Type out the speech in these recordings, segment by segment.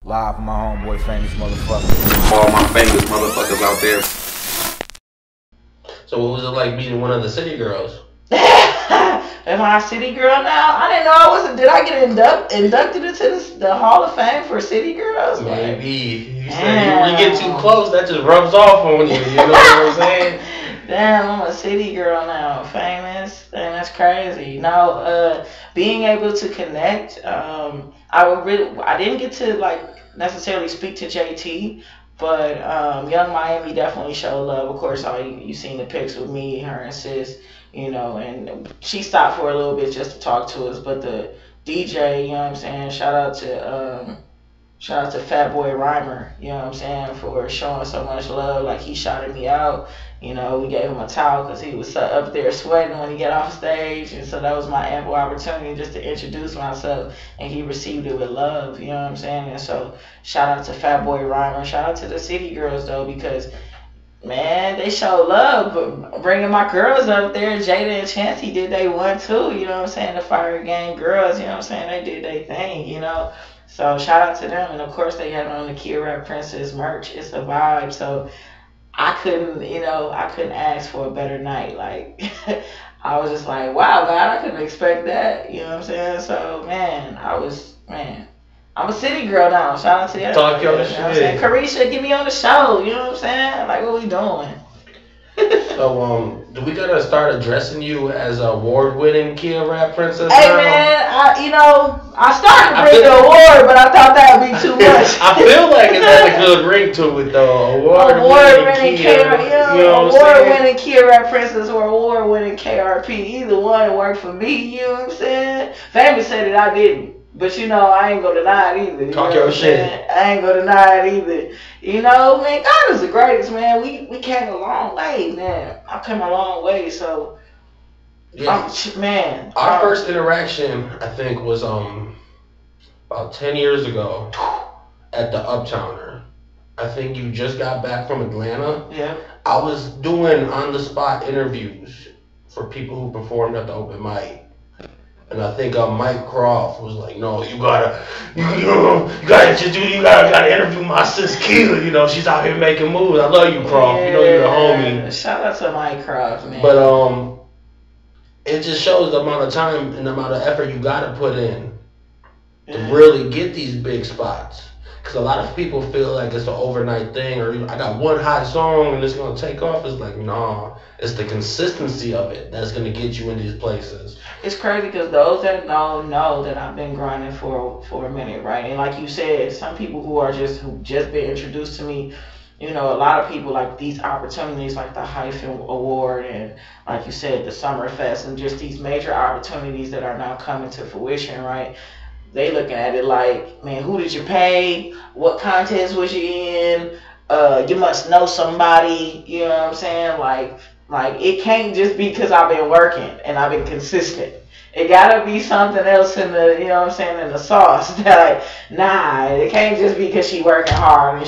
Live from my homeboy, famous motherfucker. All my famous motherfuckers out there. So what was it like meeting one of the city girls? Am I a city girl now? I didn't know I was. Did I get inducted into the Hall of Fame for city girls? Maybe. You said when you get too close, that just rubs off on you. You know what I'm saying? Damn, I'm a city girl now, famous. Damn, that's crazy. No, being able to connect. I didn't get to like necessarily speak to JT, but Young Miami definitely showed love. Of course, you seen the pics with me, her, and sis. You know, and she stopped for a little bit just to talk to us. But the DJ, you know what I'm saying? Shout out to Fat Boy Rhymer, you know what I'm saying, for showing so much love. Like, he shouted me out. You know, we gave him a towel because he was up there sweating when he got off stage. And so that was my ample opportunity just to introduce myself. And he received it with love, you know what I'm saying? And so shout out to Fat Boy Rhymer. Shout out to the city girls, though, because, man, they showed love. But bringing my girls up there, Jada and Chancey did they one too, you know what I'm saying? The Fire Gang girls, you know what I'm saying? They did their thing, you know? So shout out to them. And of course they had on the KiaRapPrincess merch. It's a vibe. So I couldn't ask for a better night. Like, I was just like, wow, God, I couldn't expect that. You know what I'm saying? So, I'm a city girl now. Shout out to you. Talk your shit. You know what I'm saying? Carisha, get me on the show. You know what I'm saying? Like, what we doing? So, do we gotta start addressing you as award-winning KiaRapPrincess? Hey, now? man, I started to bring the award, but I thought that would be too much. I feel like it has a good ring to it, though. Award-winning Award-winning KiaRapPrincess or award-winning KRP. Either one worked for me, you know what I'm saying? Famous said that I didn't. But, you know, I ain't gonna deny it either. Talk your shit. I ain't gonna deny it either. You know, man, God is the greatest, man. We came a long way, man. I came a long way, so, yeah. Man. Our first interaction, I think, was about 10 years ago at the Uptowner. I think you just got back from Atlanta. Yeah. I was doing on-the-spot interviews for people who performed at the open mic. And I think Mike Croft was like, "No, you gotta interview my sis Kia. You know, she's out here making moves. I love you, Croft. You know, you're the homie." Shout out to Mike Croft, man. But it just shows the amount of time and the amount of effort you gotta put in to really get these big spots. Because a lot of people feel like it's an overnight thing, or I got one hot song and it's gonna take off. It's like, nah, it's the consistency of it that's gonna get you in these places. It's crazy because those that know that I've been grinding for a minute, right? And like you said, some people who just been introduced to me, you know, a lot of people like these opportunities like the Hyfin Award and like you said, the Summer Fest and just these major opportunities that are now coming to fruition, right? They looking at it like, man, who did you pay? What contest was you in? You must know somebody, you know what I'm saying? Like it can't just be because I've been working and I've been consistent. It gotta be something else in the, you know what I'm saying, in the sauce. That nah, it can't just be because she working hard and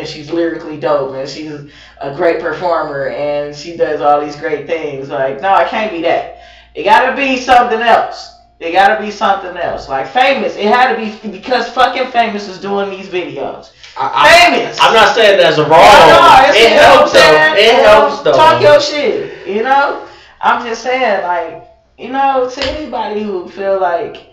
she's lyrically dope and she's a great performer and she does all these great things. Like, no, it can't be that. It gotta be something else. It gotta be something else. Like Famous, it had to be because fucking Famous is doing these videos. Famous. I'm not saying that's wrong. No, it helps though. It helps though. Talk your shit. You know. I'm just saying, like, you know, to anybody who feel like,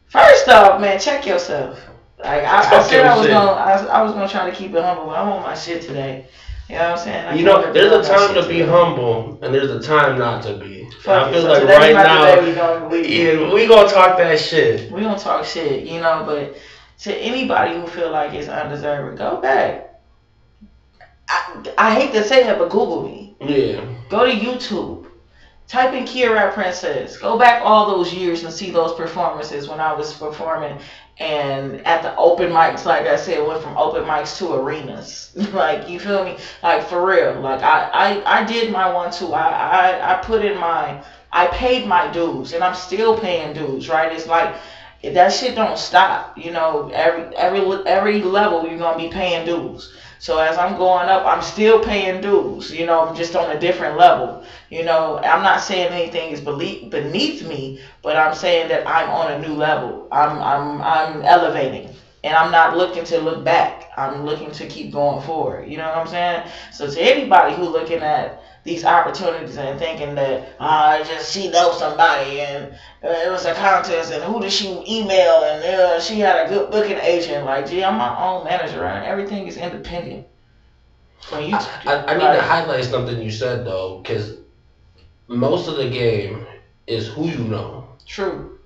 first off, man, check yourself. Like I said, I was gonna try to keep it humble, but I'm on my shit today. You know what I'm saying? You know, there's a time to be humble, and there's a time not to be. I feel like right now, we gonna talk that shit. We gonna talk shit, you know. But to anybody who feel like it's undeserved, go back. I hate to say that, but Google me. Yeah. Go to YouTube. Type in KiaRapPrincess. Go back all those years and see those performances when I was performing and at the open mics. Like I said, went from open mics to arenas. Like, you feel me? Like, for real. Like, I did my 1-2. I paid my dues, and I'm still paying dues, right? It's like, that shit don't stop. You know, every level you're gonna be paying dues. So as I'm going up, I'm still paying dues, you know, just on a different level. You know, I'm not saying anything is beneath me, but I'm saying that I'm on a new level. I'm elevating. And I'm not looking to look back. I'm looking to keep going forward. You know what I'm saying? So to anybody who looking at these opportunities and thinking that she knows somebody and it was a contest and who did she email and she had a good booking agent. Like, gee, I'm my own manager and everything is independent. When you, I need to highlight something you said though, because most of the game is who you know. True.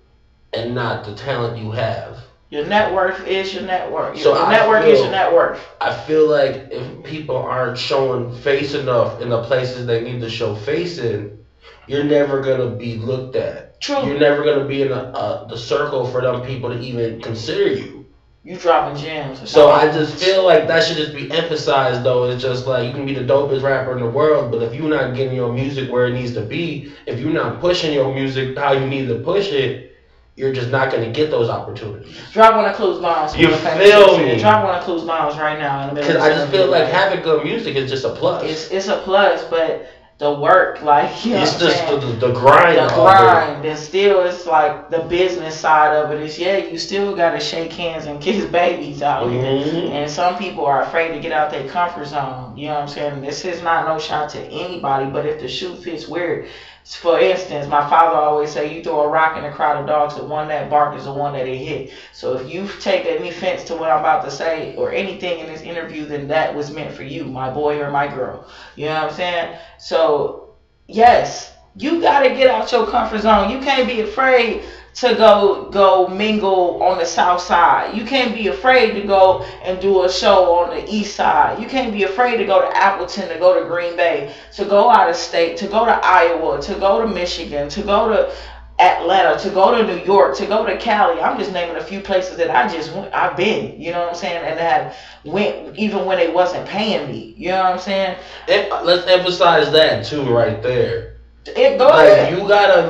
And not the talent you have. Your net worth is your net worth. So your network is your net worth. I feel like if people aren't showing face enough in the places they need to show face in, you're never gonna be looked at. True. You're never gonna be in the circle for them people to even consider you. You dropping gems. So I just feel like that should just be emphasized though. It's just like you can be the dopest rapper in the world, but if you're not getting your music where it needs to be, if you're not pushing your music how you need to push it, you're just not going to get those opportunities. Drop one of Clue's bombs. You feel me? Drop one of Clue's bombs right now in the middle. Because I just feel like having good music is just a plus. It's a plus, but the work, like, you know, it's just the grind. The grind, and still it's like the business side of it is you still got to shake hands and kiss babies out here, and some people are afraid to get out their comfort zone. You know what I'm saying? This is not no shot to anybody, but if the shoe fits weird. For instance, my father always say, you throw a rock in a crowd of dogs, the one that bark is the one that it hit. So if you take any offense to what I'm about to say or anything in this interview, then that was meant for you, my boy or my girl. You know what I'm saying? So, yes, you got to get out your comfort zone. You can't be afraid to go mingle on the south side. You can't be afraid to go and do a show on the east side. You can't be afraid to go to Appleton, to go to Green Bay, to go out of state, to go to Iowa, to go to Michigan, to go to Atlanta, to go to New York, to go to Cali. I'm just naming a few places that I've been, you know what I'm saying, and have went even when they wasn't paying me. You know what I'm saying? Let's emphasize that too right there. Go ahead. You gotta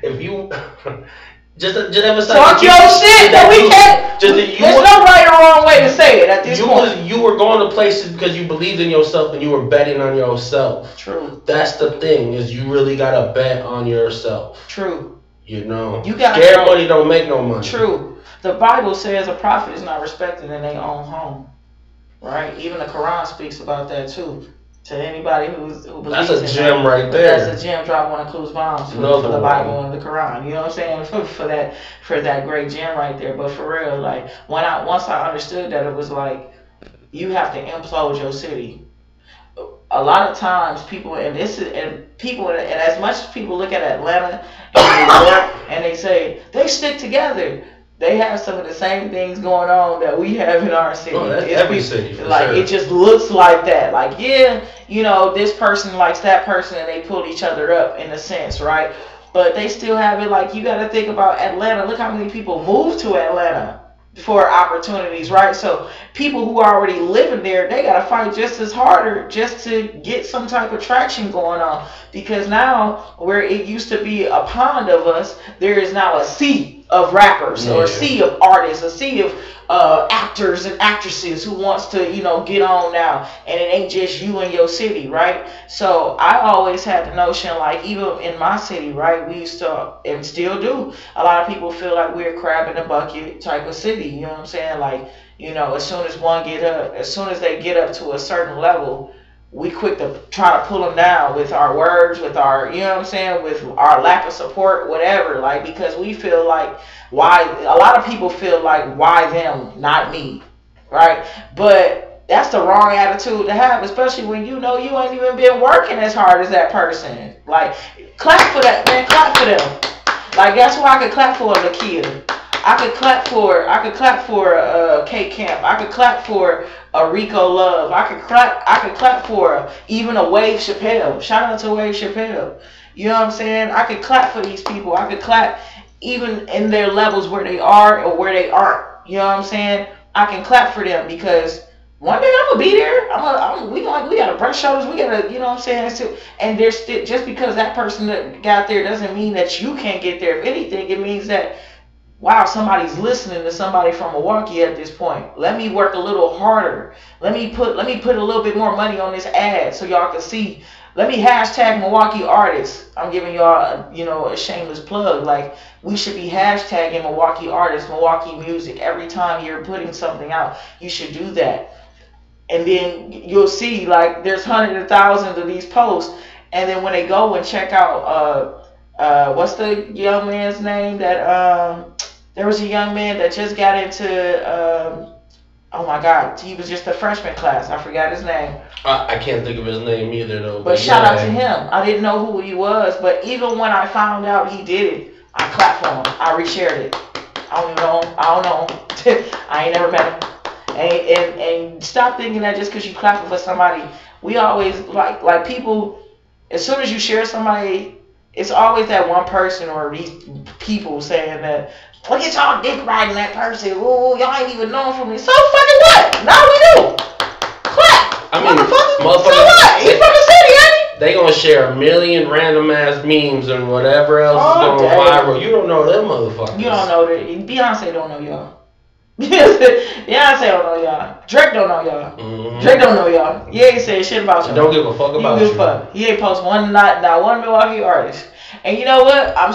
if you just emphasize. Talk your shit that we can't. There's no right or wrong way to say it at this point. You were going to places because you believed in yourself and you were betting on yourself. True. That's the thing is you really gotta bet on yourself. True. You know. You got scared money don't make no money. True. The Bible says a prophet is not respected in their own home. Right? Even the Quran speaks about that too. To anybody who believes that's a gem right there. That's a gem. Drop one of Clue's bombs for the Bible and the Quran. You know what I'm saying? for that great gem right there. But for real, like once I understood that, it was like you have to implode your city. A lot of times people and as much as people look at Atlanta and New York and they say they stick together. They have some of the same things going on that we have in our city. Oh, that's every city. Like sure. It just looks like that. Like this person likes that person, and they pull each other up in a sense, right? But they still have it. Like you got to think about Atlanta. Look how many people move to Atlanta for opportunities, right? So people who are already living there, they got to fight just as harder just to get some type of traction going on. Because now, where it used to be a pond of us, there is now a sea of rappers or a sea of artists, a sea of actors and actresses who wants to, get on now. And it ain't just you and your city, right? So I always had the notion, like, even in my city, right, we used to, and still do, a lot of people feel like we're a crab in a bucket type of city, you know what I'm saying? Like, as soon as they get up to a certain level, we quick to try to pull them down with our words, with our, you know what I'm saying, with our lack of support, whatever, like, because we feel like, a lot of people feel like, why them, not me, right? But that's the wrong attitude to have, especially when you ain't even been working as hard as that person. Like, clap for that, man, clap for them. Like, that's why I could clap for Lakia. I could clap for K Camp. I could clap for Rico Love. I could clap for even a Wave Chappelle. Shout out to Wave Chappelle. You know what I'm saying? I could clap for these people. I could clap even in their levels where they are or where they aren't. You know what I'm saying? I can clap for them because one day I'm gonna be there. We gotta brush shoulders. We gotta, you know what I'm saying? And there's still, just because that person that got there doesn't mean that you can't get there. If anything, it means that, wow, somebody's listening to somebody from Milwaukee at this point. Let me work a little harder. Let me put a little bit more money on this ad so y'all can see Let me hashtag Milwaukee artists. I'm giving y'all, a shameless plug. Like, we should be hashtagging Milwaukee artists, Milwaukee music. Every time you're putting something out, you should do that. And then you'll see, like, there's hundreds of thousands of these posts. And then when they go and check out, what's the young man's name that, there was a young man that just got into, oh my God, he was just a freshman class. I forgot his name. I can't think of his name either, though. But shout out to him. I didn't know who he was, but even when I found out he did it, I clapped for him. I reshared it. I don't even know him. I don't know him. I ain't never met him. And stop thinking that just because you clapping for somebody, we always, like people, as soon as you share somebody, it's always that one person or these people saying that, look at y'all dick riding that person. Ooh, y'all ain't even known from me. So fucking what? Now we do. Clap. I mean, motherfucker. So what? He from the city, ain't he? They gonna share a million random ass memes and whatever else is going viral. You don't know them motherfuckers. You don't know that. Beyonce don't know y'all. Beyonce don't know y'all. Drake don't know y'all. Mm-hmm. Drake don't know y'all. He ain't saying shit about y'all. Don't give a fuck about you. Fuck. He ain't post not one Milwaukee artist. And you know what? I'm